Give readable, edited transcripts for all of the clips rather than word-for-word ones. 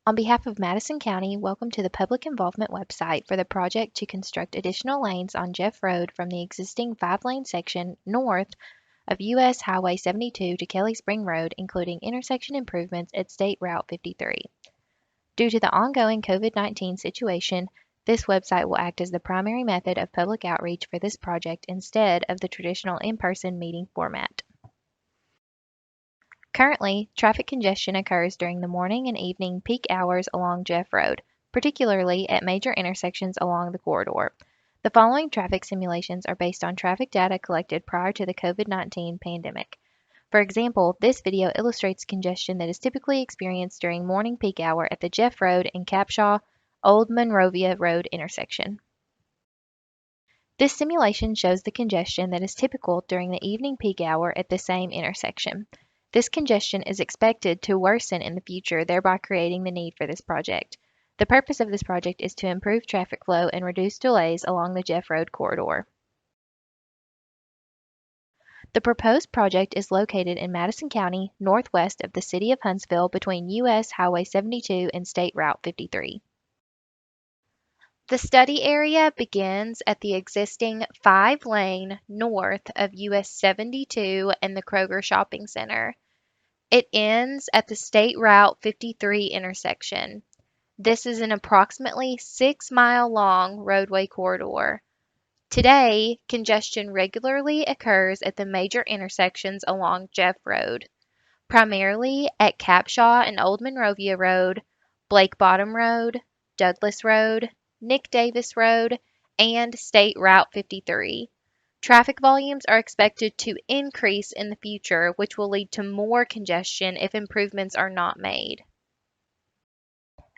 On behalf of Madison County, welcome to the Public Involvement website for the project to construct additional lanes on Jeff Road from the existing 5-lane section north of US Highway 72 to Kelly Spring Road, including intersection improvements at State Route 53. Due to the ongoing COVID-19 situation, this website will act as the primary method of public outreach for this project instead of the traditional in-person meeting format. Currently, traffic congestion occurs during the morning and evening peak hours along Jeff Road, particularly at major intersections along the corridor. The following traffic simulations are based on traffic data collected prior to the COVID-19 pandemic. For example, this video illustrates congestion that is typically experienced during morning peak hour at the Jeff Road and Capshaw Old Monrovia Road intersection. This simulation shows the congestion that is typical during the evening peak hour at the same intersection. This congestion is expected to worsen in the future, thereby creating the need for this project. The purpose of this project is to improve traffic flow and reduce delays along the Jeff Road corridor. The proposed project is located in Madison County, northwest of the city of Huntsville, between US Highway 72 and State Route 53. The study area begins at the existing 5-lane north of US 72 and the Kroger Shopping Center. It ends at the State Route 53 intersection. This is an approximately 6-mile long roadway corridor. Today, congestion regularly occurs at the major intersections along Jeff Road, primarily at Capshaw and Old Monrovia Road, Blake Bottom Road, Douglas Road, Nick Davis Road, and State Route 53. Traffic volumes are expected to increase in the future, which will lead to more congestion if improvements are not made.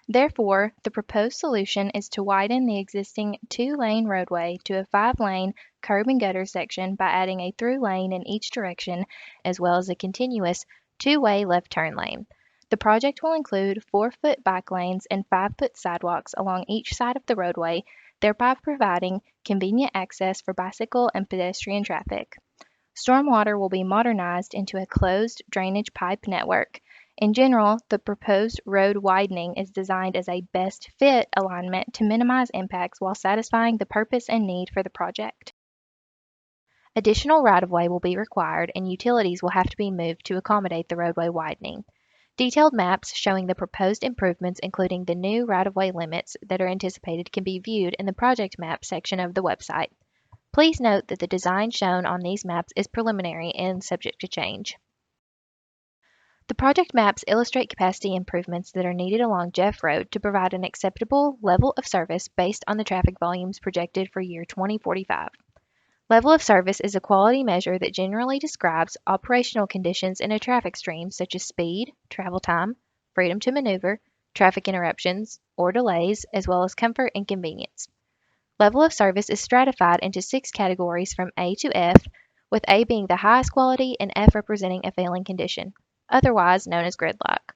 Therefore, the proposed solution is to widen the existing 2-lane roadway to a 5-lane curb and gutter section by adding a through lane in each direction, as well as a continuous 2-way left turn lane. The project will include 4-foot bike lanes and 5-foot sidewalks along each side of the roadway, thereby providing convenient access for bicycle and pedestrian traffic. Stormwater will be modernized into a closed drainage pipe network. In general, the proposed road widening is designed as a best fit alignment to minimize impacts while satisfying the purpose and need for the project. Additional right-of-way will be required and utilities will have to be moved to accommodate the roadway widening. Detailed maps showing the proposed improvements, including the new right-of-way limits that are anticipated, can be viewed in the project map section of the website. Please note that the design shown on these maps is preliminary and subject to change. The project maps illustrate capacity improvements that are needed along Jeff Road to provide an acceptable level of service based on the traffic volumes projected for year 2045. Level of service is a quality measure that generally describes operational conditions in a traffic stream such as speed, travel time, freedom to maneuver, traffic interruptions or delays, as well as comfort and convenience. Level of service is stratified into 6 categories from A to F, with A being the highest quality and F representing a failing condition, otherwise known as gridlock.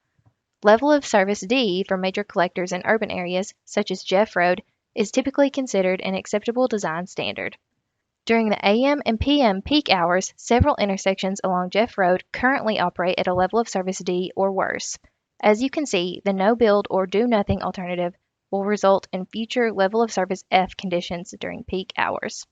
Level of service D for major collectors in urban areas, such as Jeff Road, is typically considered an acceptable design standard. During the AM and PM peak hours, several intersections along Jeff Road currently operate at a level of service D or worse. As you can see, the no-build or do-nothing alternative will result in future level of service F conditions during peak hours.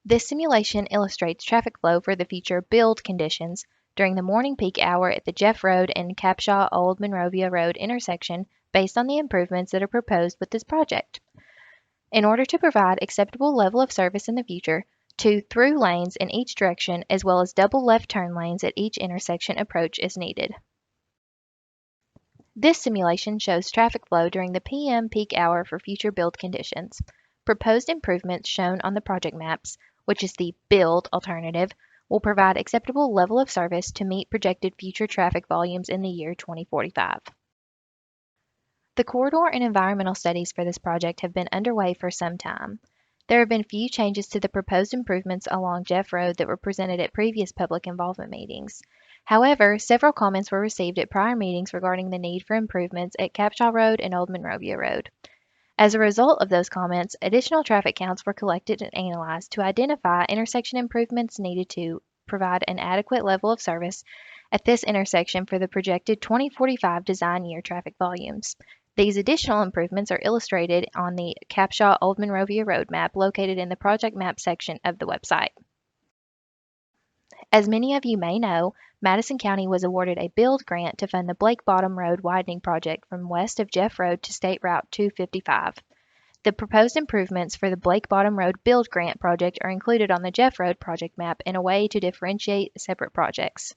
This simulation illustrates traffic flow for the future build conditions during the morning peak hour at the Jeff Road and Capshaw Old Monrovia Road intersection based on the improvements that are proposed with this project. In order to provide acceptable level of service in the future, 2 through lanes in each direction as well as double left turn lanes at each intersection approach is needed. This simulation shows traffic flow during the PM peak hour for future build conditions. Proposed improvements shown on the project maps, which is the build alternative, will provide acceptable level of service to meet projected future traffic volumes in the year 2045. The corridor and environmental studies for this project have been underway for some time. There have been few changes to the proposed improvements along Jeff Road that were presented at previous public involvement meetings. However, several comments were received at prior meetings regarding the need for improvements at Capshaw Road and Old Monrovia Road. As a result of those comments, additional traffic counts were collected and analyzed to identify intersection improvements needed to provide an adequate level of service at this intersection for the projected 2045 design year traffic volumes. These additional improvements are illustrated on the Capshaw-Old Monrovia Road map located in the project map section of the website. As many of you may know, Madison County was awarded a BUILD grant to fund the Blake Bottom Road widening project from west of Jeff Road to State Route 255. The proposed improvements for the Blake Bottom Road BUILD grant project are included on the Jeff Road project map in a way to differentiate separate projects.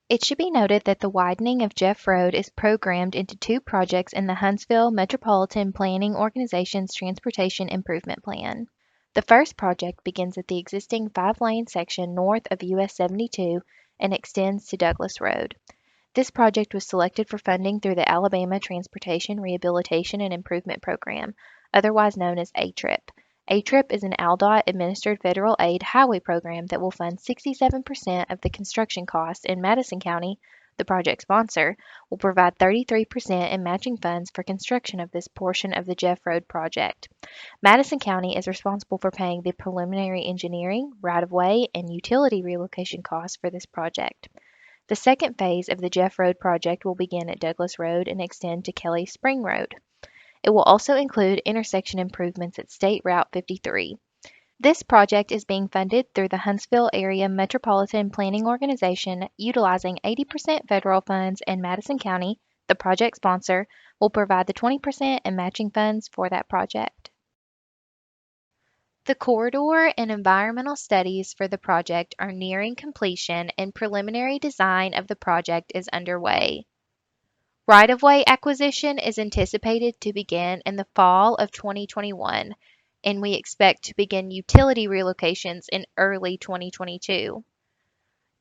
It should be noted that the widening of Jeff Road is programmed into two projects in the Huntsville Metropolitan Planning Organization's Transportation Improvement Plan. The first project begins at the existing 5-lane section north of US 72 and extends to Douglas Road. This project was selected for funding through the Alabama Transportation Rehabilitation and Improvement Program, otherwise known as ATRIP. ATRIP is an ALDOT-administered federal aid highway program that will fund 67% of the construction costs, and Madison County, the project sponsor, will provide 33% in matching funds for construction of this portion of the Jeff Road project. Madison County is responsible for paying the preliminary engineering, right-of-way, and utility relocation costs for this project. The second phase of the Jeff Road project will begin at Douglas Road and extend to Kelly Spring Road. It will also include intersection improvements at State Route 53. This project is being funded through the Huntsville Area Metropolitan Planning Organization, utilizing 80% federal funds, and Madison County, the project sponsor, will provide the 20% in matching funds for that project. The corridor and environmental studies for the project are nearing completion, and preliminary design of the project is underway. Right-of-way acquisition is anticipated to begin in the fall of 2021, and we expect to begin utility relocations in early 2022.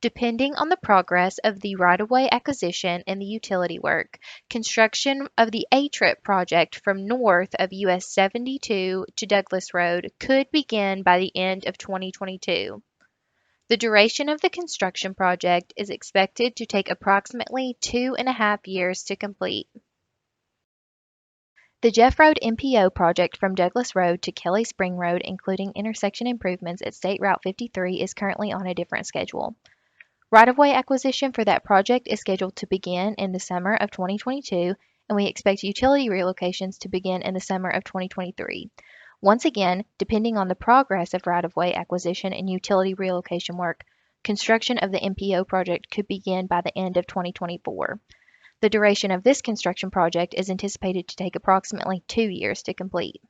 Depending on the progress of the right-of-way acquisition and the utility work, construction of the ATRIP project from north of US 72 to Douglas Road could begin by the end of 2022. The duration of the construction project is expected to take approximately 2.5 years to complete. The Jeff Road MPO project from Douglas Road to Kelly Spring Road, including intersection improvements at State Route 53, is currently on a different schedule. Right-of-way acquisition for that project is scheduled to begin in the summer of 2022, and we expect utility relocations to begin in the summer of 2023. Once again, depending on the progress of right-of-way acquisition and utility relocation work, construction of the MPO project could begin by the end of 2024. The duration of this construction project is anticipated to take approximately 2 years to complete.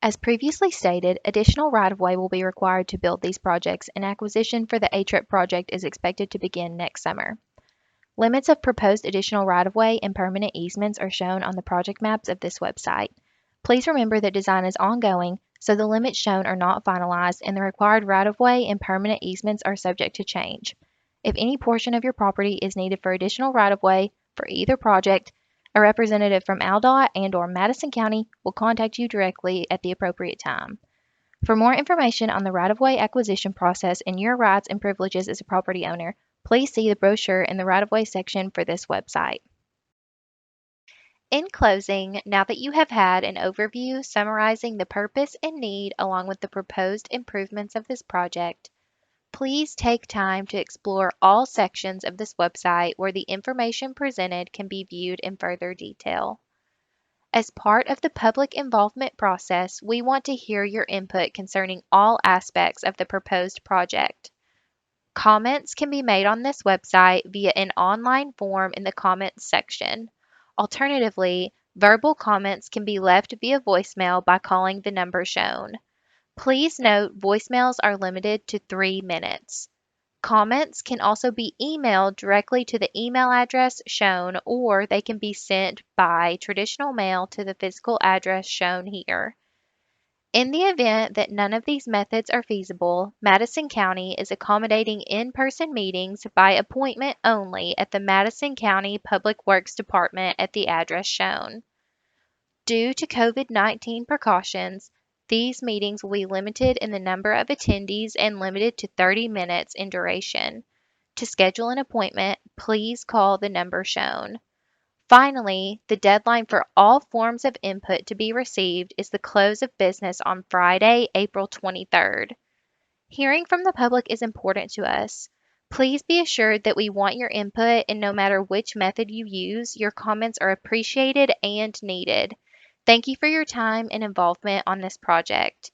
As previously stated, additional right-of-way will be required to build these projects, and acquisition for the ATRIP project is expected to begin next summer. Limits of proposed additional right-of-way and permanent easements are shown on the project maps of this website. Please remember that design is ongoing, so the limits shown are not finalized, and the required right-of-way and permanent easements are subject to change. If any portion of your property is needed for additional right-of-way for either project, a representative from ALDOT and/or Madison County will contact you directly at the appropriate time. For more information on the right-of-way acquisition process and your rights and privileges as a property owner, please see the brochure in the right-of-way section for this website. In closing, now that you have had an overview summarizing the purpose and need along with the proposed improvements of this project, please take time to explore all sections of this website where the information presented can be viewed in further detail. As part of the public involvement process, we want to hear your input concerning all aspects of the proposed project. Comments can be made on this website via an online form in the comments section. Alternatively, verbal comments can be left via voicemail by calling the number shown. Please note voicemails are limited to 3 minutes. Comments can also be emailed directly to the email address shown, or they can be sent by traditional mail to the physical address shown here. In the event that none of these methods are feasible, Madison County is accommodating in-person meetings by appointment only at the Madison County Public Works Department at the address shown. Due to COVID-19 precautions, these meetings will be limited in the number of attendees and limited to 30 minutes in duration. To schedule an appointment, please call the number shown. Finally, the deadline for all forms of input to be received is the close of business on Friday, April 23rd. Hearing from the public is important to us. Please be assured that we want your input, and no matter which method you use, your comments are appreciated and needed. Thank you for your time and involvement on this project.